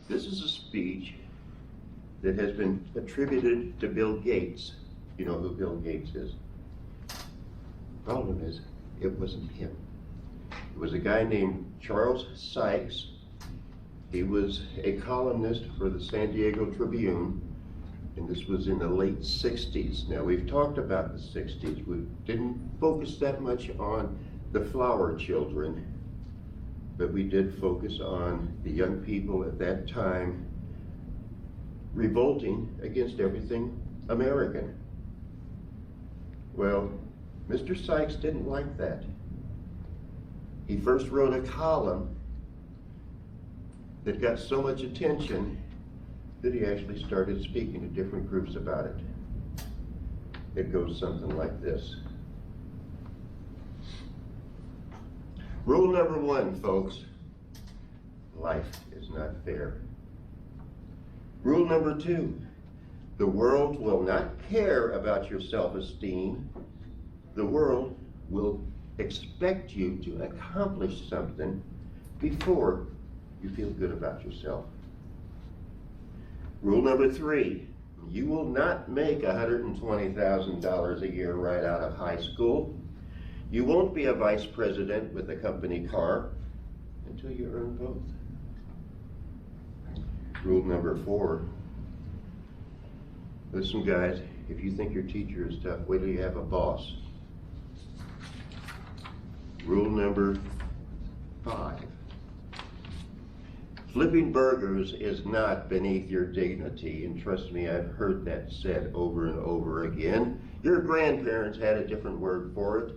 This is a speech that has been attributed to Bill Gates. You know who Bill Gates is. Problem is, it wasn't him. It was a guy named Charles Sykes. He was a columnist for the San Diego Tribune, and this was in the late 60s. Now, we've talked about the 60s. We didn't focus that much on the flower children, but we did focus on the young people at that time revolting against everything American. Well, Mr. Sykes didn't like that. He first wrote a column that got so much attention that he actually started speaking to different groups about it. It goes something like this. Rule number one, folks, life is not fair. Rule number two, the world will not care about your self-esteem. The world will expect you to accomplish something before you feel good about yourself. Rule number three, you will not make $120,000 a year right out of high school. You won't be a vice president with a company car until you earn both. Rule number four, listen guys, if you think your teacher is tough, wait till you have a boss. Rule number five, flipping burgers is not beneath your dignity, and trust me, I've heard that said over and over again. Your grandparents had a different word for it.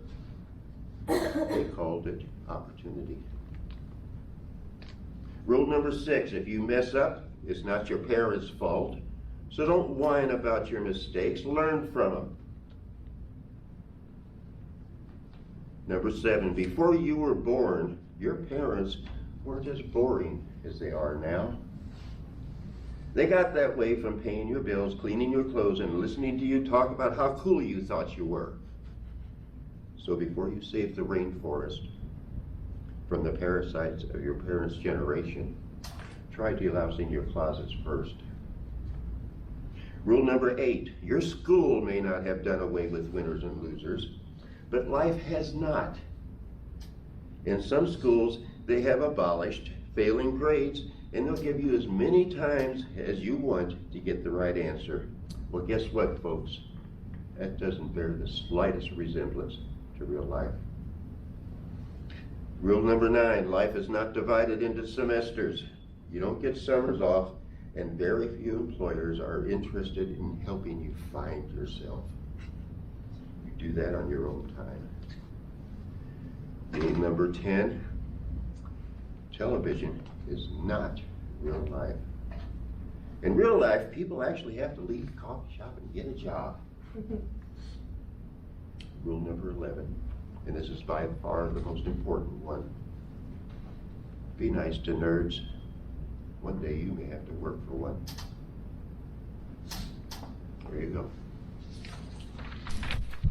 They called it opportunity. Rule number six, if you mess up, it's not your parents' fault, so don't whine about your mistakes, learn from them. Number seven, before you were born, your parents weren't as boring as they are now. They got that way from paying your bills, cleaning your clothes, and listening to you talk about how cool you thought you were. So before you save the rainforest from the parasites of your parents' generation, try delousing your closets first. Rule number eight, your school may not have done away with winners and losers, but life has not. In some schools, they have abolished failing grades, and they'll give you as many times as you want to get the right answer. Well, guess what, folks? That doesn't bear the slightest resemblance to real life. Rule number nine, life is not divided into semesters. You don't get summers off, and very few employers are interested in helping you find yourself. You do that on your own time. Rule number 10, television is not real life. In real life, people actually have to leave the coffee shop and get a job. Rule number 11, and this is by far the most important one. Be nice to nerds. One day you may have to work for one. There you go.